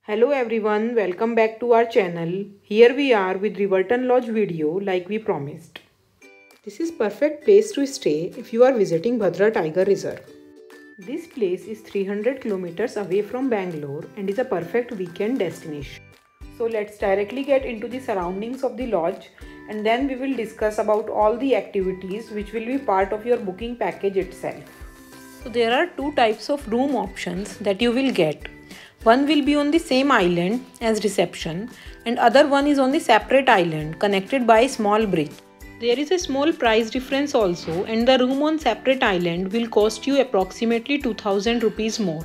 Hello everyone, welcome back to our channel. Here we are with Riverton Lodge video like we promised. This is perfect place to stay if you are visiting Bhadra Tiger Reserve. This place is 300 kilometers away from Bangalore and is a perfect weekend destination. So let's directly get into the surroundings of the lodge and then we will discuss about all the activities which will be part of your booking package itself. So there are two types of room options that you will get. One will be on the same island as reception and other one is on the separate island connected by a small bridge. There is a small price difference also and the room on separate island will cost you approximately 2000 rupees more.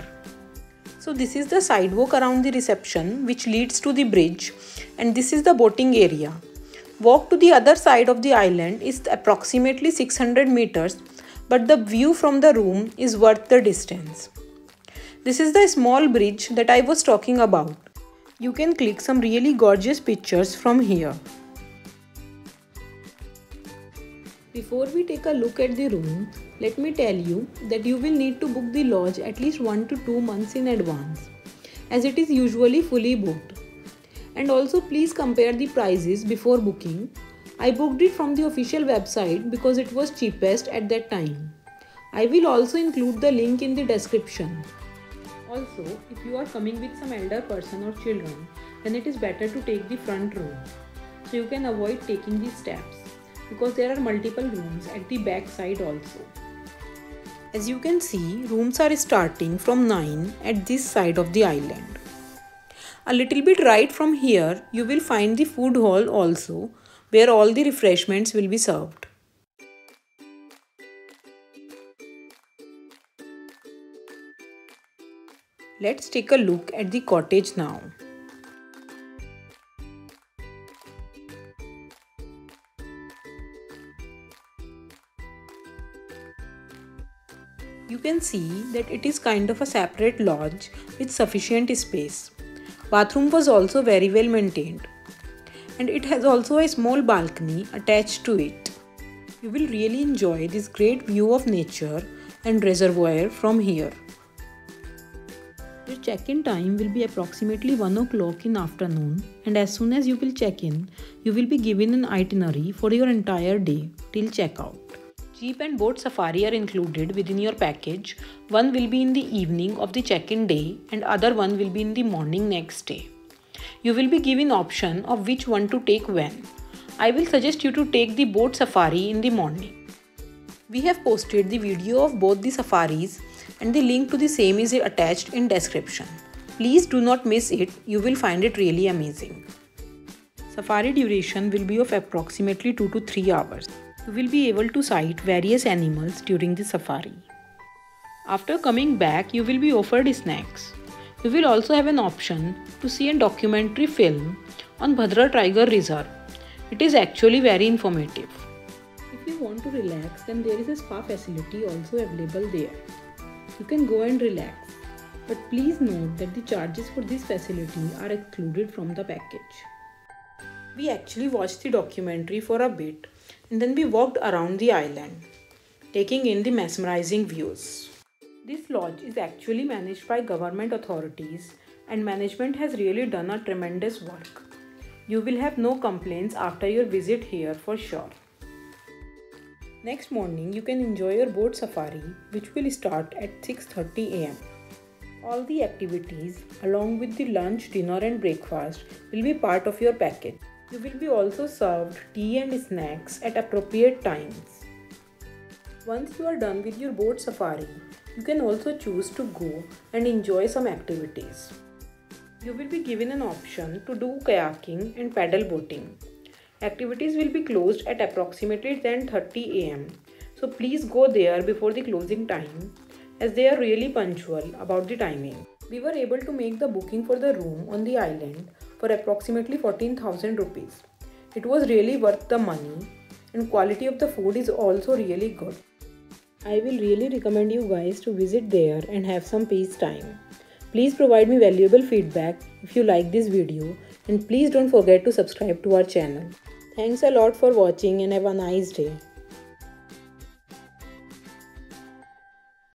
So this is the sidewalk around the reception which leads to the bridge and this is the boating area. Walk to the other side of the island is approximately 600 meters but the view from the room is worth the distance. This is the small bridge that I was talking about. You can click some really gorgeous pictures from here. Before we take a look at the room, let me tell you that you will need to book the lodge at least 1 to 2 months in advance, as it is usually fully booked. And also please compare the prices before booking. I booked it from the official website because it was cheapest at that time. I will also include the link in the description. Also, if you are coming with some elder person or children, then it is better to take the front row. So you can avoid taking the steps because there are multiple rooms at the back side also. As you can see, rooms are starting from 9 at this side of the island. A little bit right from here, you will find the food hall also, where all the refreshments will be served. Let's take a look at the cottage now. You can see that it is kind of a separate lodge with sufficient space. Bathroom was also very well maintained. And it has also a small balcony attached to it. You will really enjoy this great view of nature and reservoir from here. Your check-in time will be approximately 1 o'clock in afternoon and as soon as you will check in, you will be given an itinerary for your entire day till checkout. Jeep and boat safari are included within your package. One will be in the evening of the check-in day and other one will be in the morning next day. You will be given option of which one to take when. I will suggest you to take the boat safari in the morning. We have posted the video of both the safaris and the link to the same is attached in description. Please do not miss it, you will find it really amazing. Safari duration will be of approximately 2 to 3 hours. You will be able to sight various animals during the safari. After coming back, you will be offered snacks. You will also have an option to see a documentary film on Bhadra Tiger Reserve. It is actually very informative. If you want to relax, then there is a spa facility also available there. You can go and relax. But please note that the charges for this facility are excluded from the package. We actually watched the documentary for a bit and then we walked around the island, taking in the mesmerizing views. This lodge is actually managed by government authorities and management has really done a tremendous work. You will have no complaints after your visit here for sure. Next morning, you can enjoy your boat safari which will start at 6:30 am. All the activities along with the lunch, dinner and breakfast will be part of your package. You will be also served tea and snacks at appropriate times. Once you are done with your boat safari, you can also choose to go and enjoy some activities. You will be given an option to do kayaking and paddle boating. Activities will be closed at approximately 10:30 am. So please go there before the closing time as they are really punctual about the timing. We were able to make the booking for the room on the island for approximately 14,000 rupees. It was really worth the money and quality of the food is also really good. I will really recommend you guys to visit there and have some peace time. Please provide me valuable feedback if you like this video and please don't forget to subscribe to our channel. Thanks a lot for watching and have a nice day.